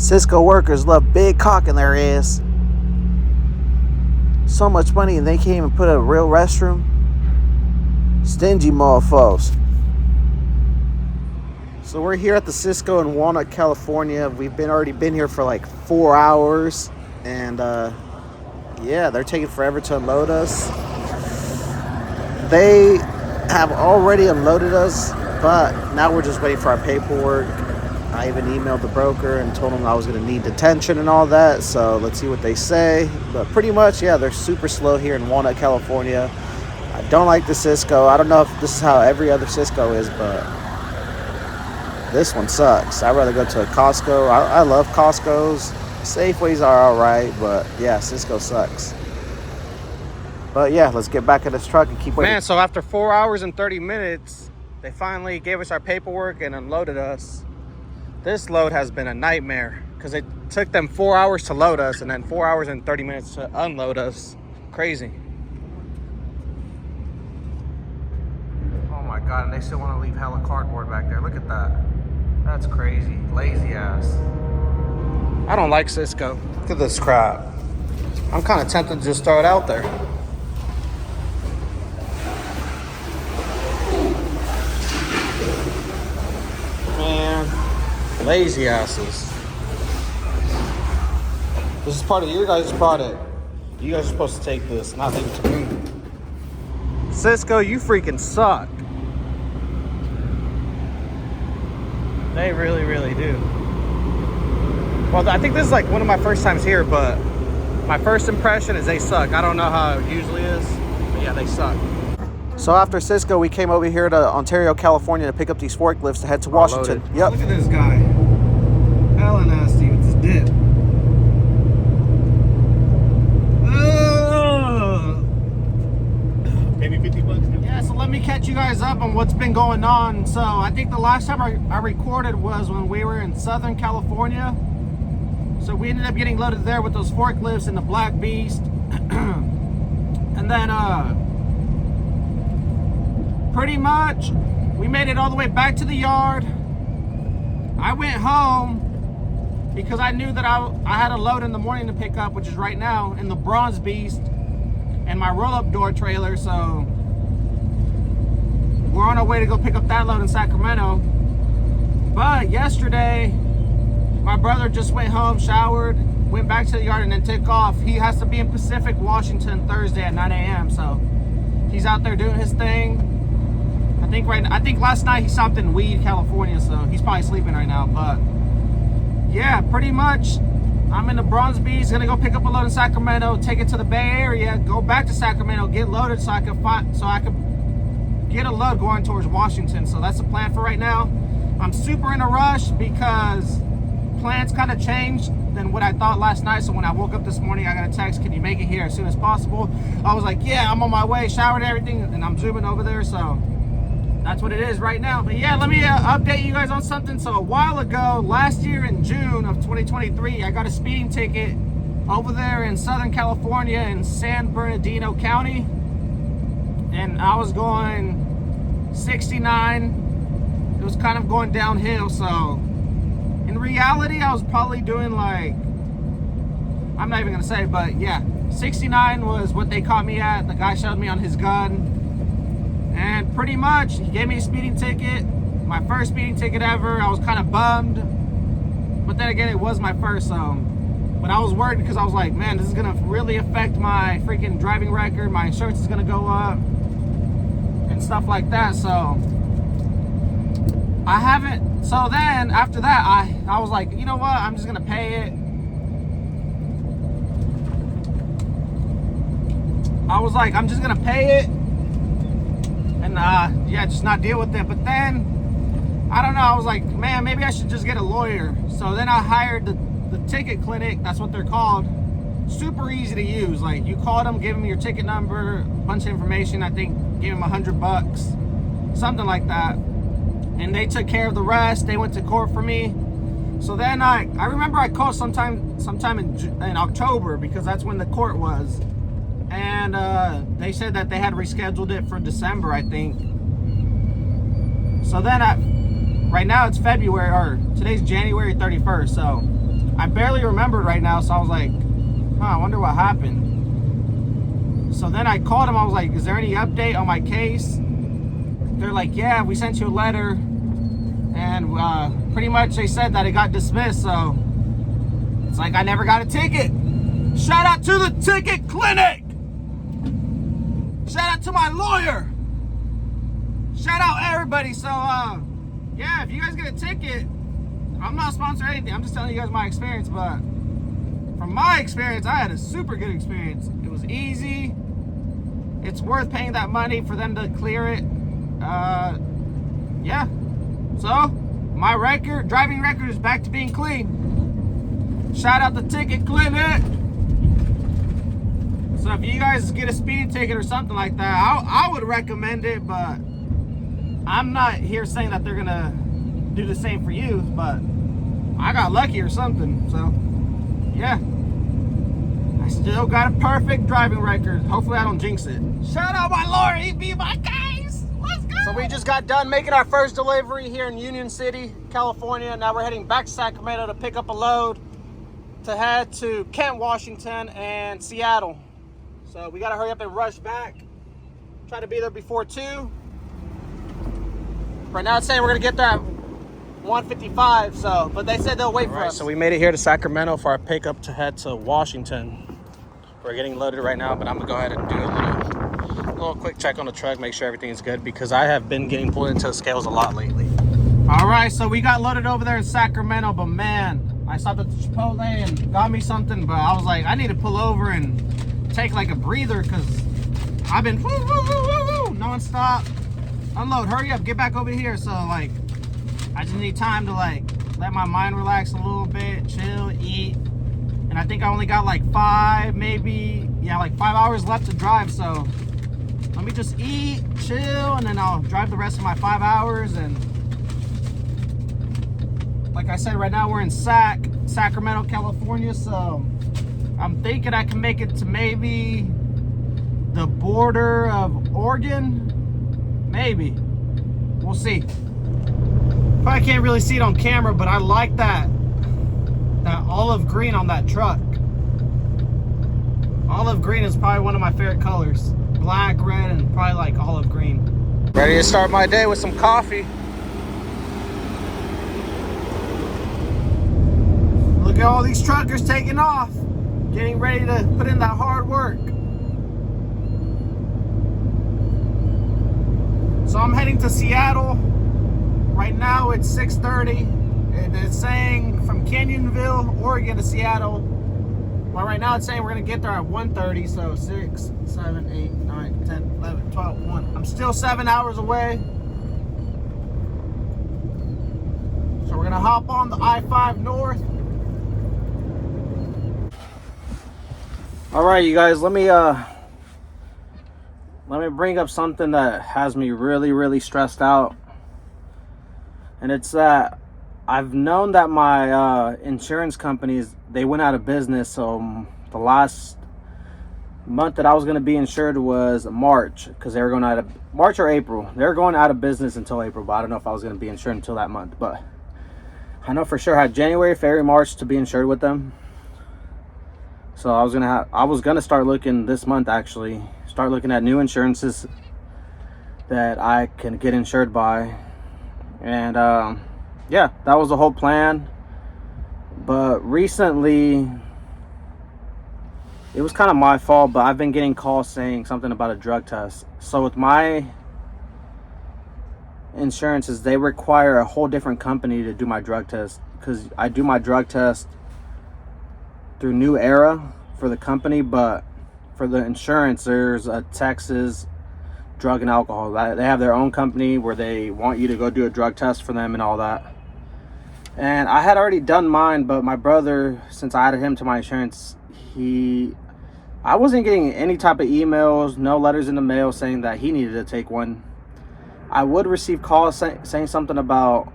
Cisco workers love big cock in their ass. So much money and they can't even put a real restroom. Stingy motherfuckers. So we're here at the Cisco in Walnut, California. We've already been here for like 4 hours. And yeah, they're taking forever to unload us. They have already unloaded us, but now we're just waiting for our paperwork. I even emailed the broker and told them I was going to need detention and all that. So let's see what they say. But pretty much, yeah, they're super slow here in Walnut, California. I don't like the Cisco. I don't know if this is how every other Cisco is, but this one sucks. I'd rather go to a Costco. I love Costco's. Safeways are all right, but yeah, Cisco sucks. But yeah, let's get back in this truck and keep waiting. Man, so after 4 hours and 30 minutes, they finally gave us our paperwork and unloaded us. This load has been a nightmare because it took them 4 hours to load us and then 4 hours and 30 minutes to unload us. Crazy. Oh my God, and they still want to leave hella cardboard back there. Look at that. That's crazy. Lazy ass. I don't like Cisco. Look at this crap. I'm kind of tempted to just throw it out there. Man. Lazy asses. This is part of your guys' product. You guys are supposed to take this, not leave it to me. Cisco, you freaking suck. They really, really do. Well, I think this is like one of my first times here, but my first impression is they suck. I don't know how it usually is, but yeah, they suck. So after Cisco, we came over here to Ontario, California to pick up these forklifts to head to Washington. Yep. Look at this guy. Hella nasty with his dip. Pay me 50 bucks. Yeah, so let me catch you guys up on what's been going on. So I think the last time I recorded was when we were in Southern California. So we ended up getting loaded there with those forklifts and the Black Beast. And then pretty much we made it all the way back to the yard. I went home because I knew that I had a load in the morning to pick up, which is right now, in the Bronze Beast and my roll-up door trailer. So we're on our way to go pick up that load in Sacramento. But yesterday, my brother just went home, showered, went back to the yard, and then took off. He has to be in Pacific, Washington, Thursday at 9 a.m. So he's out there doing his thing. I think last night he stopped in Weed, California, so he's probably sleeping right now. But yeah, pretty much I'm in the Bronze Beast, gonna go pick up a load in Sacramento, take it to the Bay Area, go back to Sacramento, get loaded so I could get a load going towards Washington. So that's the plan for right now. I'm super in a rush because plans kind of changed than what I thought last night. So when I woke up this morning, I got a text, can you make it here as soon as possible? I was like, yeah, I'm on my way, showered and everything, and I'm zooming over there. So that's what it is right now. But yeah, let me update you guys on something. So a while ago, last year in June of 2023, I got a speeding ticket over there in Southern California in San Bernardino County. And I was going 69. It was kind of going downhill. So in reality, I was probably doing like, I'm not even gonna say, but yeah, 69 was what they caught me at. The guy showed me on his gun. And pretty much, he gave me a speeding ticket. My first speeding ticket ever. I was kind of bummed. But then again, it was my first. But I was worried because I was like, man, this is going to really affect my freaking driving record. My insurance is going to go up. And stuff like that. So I haven't. So then, after that, I was like, you know what? I'm just going to pay it. I was like, I'm just going to pay it. And yeah, just not deal with it. But then I don't know, I was like, man, maybe I should just get a lawyer. So then I hired the ticket clinic. That's what they're called. Super easy to use. Like, you call them, give them your ticket number, a bunch of information. I think give them $100, something like that, and they took care of the rest. They went to court for me. So then I remember I called sometime in October, because that's when the court was. And they said that they had rescheduled it for December, I think. So then right now it's February, or today's January 31st. So I barely remembered right now, so I was like, I wonder what happened. So then I called him. I was like, is there any update on my case? They're like, yeah, we sent you a letter, and pretty much they said that it got dismissed. So it's like I never got a ticket. Shout out to the ticket clinic. Shout out to my lawyer. Shout out everybody. So yeah, if you guys get a ticket, I'm not sponsoring anything. I'm just telling you guys my experience. But from my experience, I had a super good experience. It was easy. It's worth paying that money for them to clear it. Yeah. So my driving record is back to being clean. Shout out the ticket clinic. So if you guys get a speeding ticket or something like that, I would recommend it, but I'm not here saying that they're gonna do the same for you, but I got lucky or something. So yeah, I still got a perfect driving record. Hopefully I don't jinx it. Shout out my lawyer, he be my guys. Let's go. So we just got done making our first delivery here in Union City, California. Now we're heading back to Sacramento to pick up a load to head to Kent, Washington and Seattle. So we gotta hurry up and rush back. Try to be there before 2. Right now it's saying we're gonna get there at 1:55, so, but they said they'll wait for us. So we made it here to Sacramento for our pickup to head to Washington. We're getting loaded right now, but I'm gonna go ahead and do a little quick check on the truck, make sure everything is good, because I have been getting pulled into the scales a lot lately. All right, so we got loaded over there in Sacramento, but man, I stopped at the Chipotle and got me something, but I was like, I need to pull over and take like a breather, because I've been non-stop. Unload, hurry up, get back over here. So like, I just need time to like let my mind relax a little bit, chill, eat. And I think I only got like 5 hours left to drive. So let me just eat, chill, and then I'll drive the rest of my 5 hours. And like I said, right now we're in Sacramento, California. So I'm thinking I can make it to maybe the border of Oregon. Maybe. We'll see. Probably can't really see it on camera, but I like that olive green on that truck. Olive green is probably one of my favorite colors. Black, red, and probably like olive green. Ready to start my day with some coffee. Look at all these truckers taking off, getting ready to put in that hard work. So I'm heading to Seattle. Right now it's 6:30. It's saying from Canyonville, Oregon to Seattle. Well, right now it's saying we're gonna get there at 1:30. So 6, 7, 8, 9, 10, 11, 12, 1. I'm still 7 hours away. So we're gonna hop on the I-5 North. All right, you guys, let me bring up something that has me really stressed out. And it's that I've known that my insurance companies, they went out of business. So the last month that I was going to be insured was March, because they were going out of March or April. They were going out of business until April, but I don't know if I was going to be insured until that month. But I know for sure I had January, February, March to be insured with them. So I was gonna start looking this month, actually start looking at new insurances that I can get insured by. And yeah, that was the whole plan. But recently, it was kind of my fault, but I've been getting calls saying something about a drug test. So with my insurances, they require a whole different company to do my drug test, because I do my drug test through New Era for the company, but for the insurance, there's a Texas Drug and Alcohol. They have their own company where they want you to go do a drug test for them and all that. And I had already done mine, but my brother, since I added him to my insurance, I wasn't getting any type of emails, no letters in the mail saying that he needed to take one. I would receive calls saying something about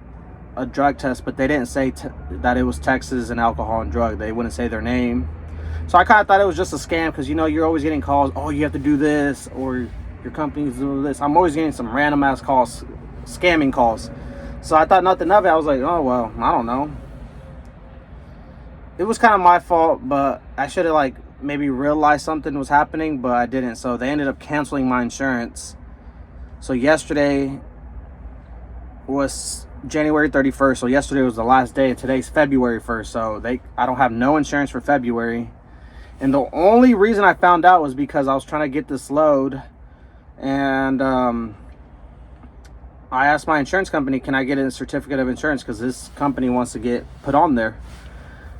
a drug test, but they didn't say that it was Texas and alcohol and drug. They wouldn't say their name. So I kind of thought it was just a scam, because you know, you're always getting calls, oh, you have to do this, or your company's doing this. I'm always getting some random ass calls, scamming calls. So I thought nothing of it. I was like, oh well, I don't know. it was kind of my fault, but I should have like maybe realized something was happening, but I didn't. So they ended up canceling my insurance. So yesterday was January 31st. So yesterday was the last day. Today's February 1st. So I don't have no insurance for February. And the only reason I found out was because I was trying to get this load, and I asked my insurance company, can I get a certificate of insurance, because this company wants to get put on there.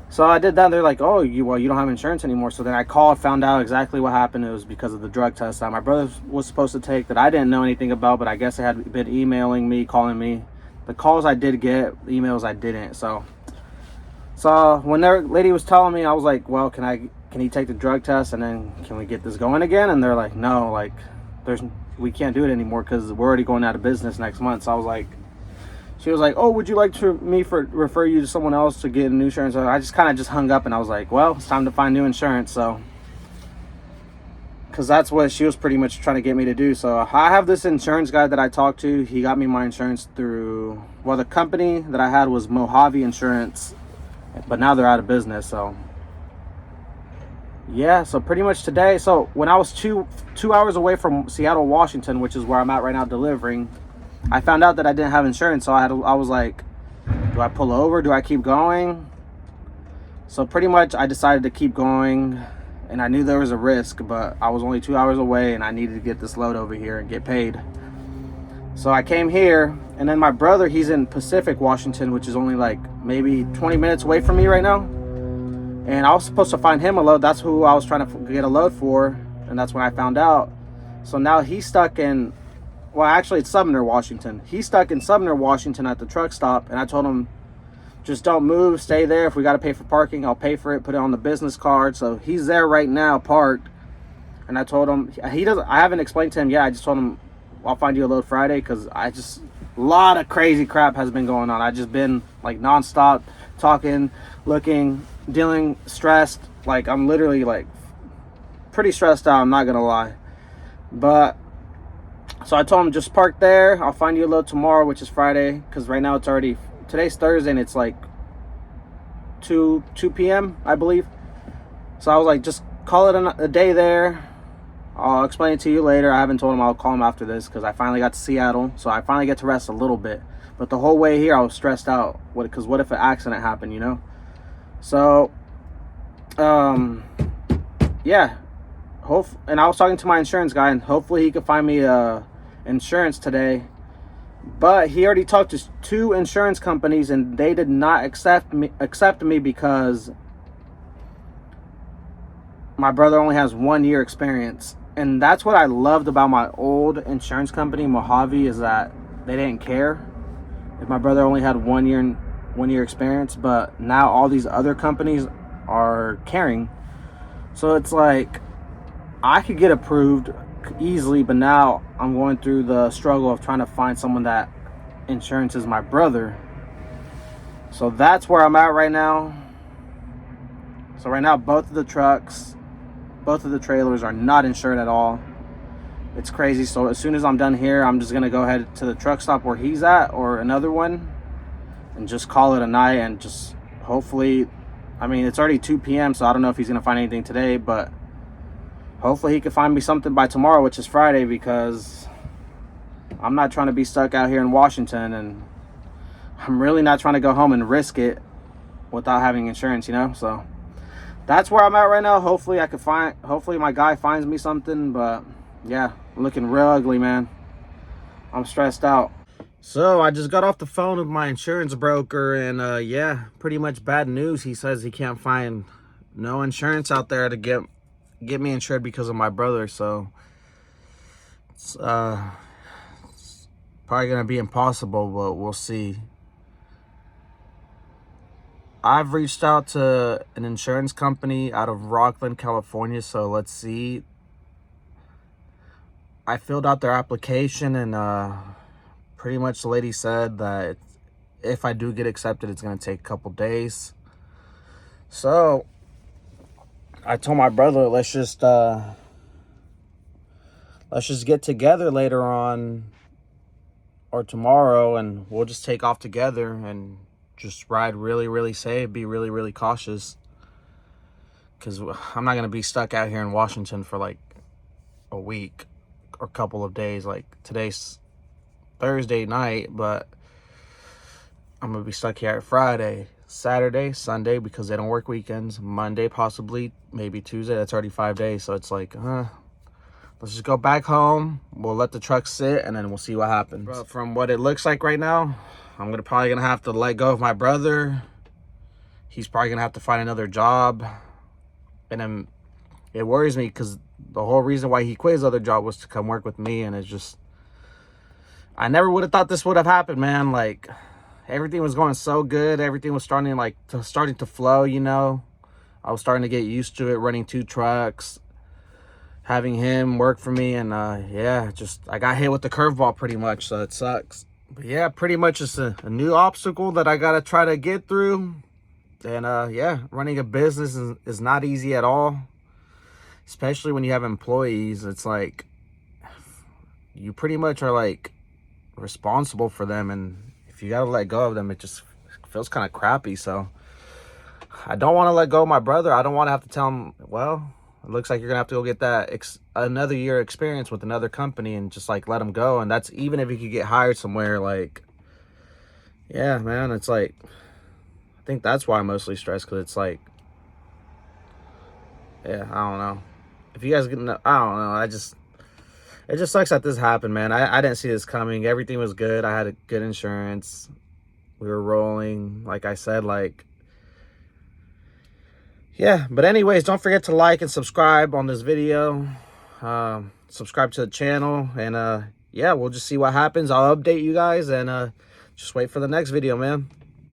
So I did that. They're like, oh, you don't have insurance anymore. So then I called, found out exactly what happened. It was because of the drug test that my brother was supposed to take that I didn't know anything about, but I guess they had been emailing me, calling me. The calls I did get, the emails I didn't. So when their lady was telling me, I was like, well, can he take the drug test, and then can we get this going again? And they're like, no, like we can't do it anymore because we're already going out of business next month. So I was like, she was like, oh, would you like me to refer you to someone else to get new insurance? So I just kind of just hung up, and I was like, well, it's time to find new insurance. So, because that's what she was pretty much trying to get me to do. So I have this insurance guy that I talked to. He got me my insurance through, well, the company that I had was Mojave Insurance, but now they're out of business. So yeah, so pretty much today. So when I was two hours away from Seattle, Washington, which is where I'm at right now delivering, I found out that I didn't have insurance. So I was like, do I pull over? Do I keep going? So pretty much I decided to keep going, and I knew there was a risk, but I was only 2 hours away, and I needed to get this load over here and get paid. So I came here, and then my brother, he's in Pacific, Washington, which is only like maybe 20 minutes away from me right now. And I was supposed to find him a load. That's who I was trying to get a load for, and that's when I found out. So now he's stuck in, well, actually it's Sumner, Washington. He's stuck in Sumner, Washington at the truck stop, and I told him, just don't move, stay there. If we got to pay for parking, I'll pay for it, put it on the business card. So he's there right now, parked. And I told him, I haven't explained to him yet. I just told him, I'll find you a load Friday, because a lot of crazy crap has been going on. I just been like nonstop talking, looking, dealing, stressed. Like I'm literally like pretty stressed out, I'm not gonna lie. But so I told him, just park there, I'll find you a load tomorrow, which is Friday, because right now today's Thursday, and it's like 2 p.m. I believe. So I was like, just call it a day there. I'll explain it to you later. I haven't told him. I'll call him after this, because I finally got to Seattle, so I finally get to rest a little bit. But the whole way here I was stressed out, because what if an accident happened, you know? So yeah, and I was talking to my insurance guy, and hopefully he could find me insurance today. But he already talked to 2 insurance companies, and they did not accept me because my brother only has 1 year experience. And that's what I loved about my old insurance company, Mojave, is that they didn't care if my brother only had 1 year experience. But now all these other companies are caring. So it's like I could get approved easily, but now I'm going through the struggle of trying to find someone that insurance is my brother. So that's where I'm at right now. So right now both of the trailers are not insured at all. It's crazy. So as soon as I'm done here, I'm just gonna go ahead to the truck stop where he's at, or another one, and just call it a night. And just hopefully, I mean, it's already 2 p.m. so I don't know if he's gonna find anything today, but hopefully he can find me something by tomorrow, which is Friday, because I'm not trying to be stuck out here in Washington, and I'm really not trying to go home and risk it without having insurance, you know? So that's where I'm at right now. Hopefully my guy finds me something, but yeah, looking real ugly, man. I'm stressed out. So I just got off the phone with my insurance broker, and yeah, pretty much bad news. He says he can't find no insurance out there to get me insured because of my brother. So it's probably gonna be impossible, but we'll see. I've reached out to an insurance company out of Rockland, California, so let's see. I filled out their application, and pretty much the lady said that if I do get accepted, it's going to take a couple days. So I told my brother, let's just get together later on or tomorrow, and we'll just take off together and just ride really, really safe, be really, really cautious. because I'm not gonna be stuck out here in Washington for like a week or a couple of days. Like today's Thursday night, but I'm gonna be stuck here at Friday, Saturday, Sunday, because they don't work weekends. Monday, possibly, maybe Tuesday. That's already 5 days. So it's like, let's just go back home. We'll let the truck sit, and then we'll see what happens. But from what it looks like right now, I'm probably gonna have to let go of my brother. He's probably gonna have to find another job, and then it worries me because the whole reason why he quit his other job was to come work with me, and it's just, I never would have thought this would have happened, man. Like, everything was going so good. Everything was starting to flow, you know. I was starting to get used to it, running 2 trucks, having him work for me, and yeah, just I got hit with the curveball pretty much, so it sucks. But yeah, pretty much it's a new obstacle that I gotta try to get through. And yeah, running a business is not easy at all, especially when you have employees. It's like you pretty much are like responsible for them, and if you gotta let go of them, it just feels kind of crappy. So I don't want to let go of my brother. I don't want to have to tell him, well, it looks like you're gonna have to go get that another year experience with another company, and just like let him go. And that's even if he could get hired somewhere. Like, yeah, man, it's like, I think that's why I'm mostly stressed, because it's like, yeah, I don't know. If you guys get, I don't know. It just sucks that this happened, man. I didn't see this coming. Everything was good. I had a good insurance. We were rolling, like I said, like, yeah. But anyways, don't forget to like and subscribe on this video. Subscribe to the channel, and yeah, we'll just see what happens. I'll update you guys, and just wait for the next video, man.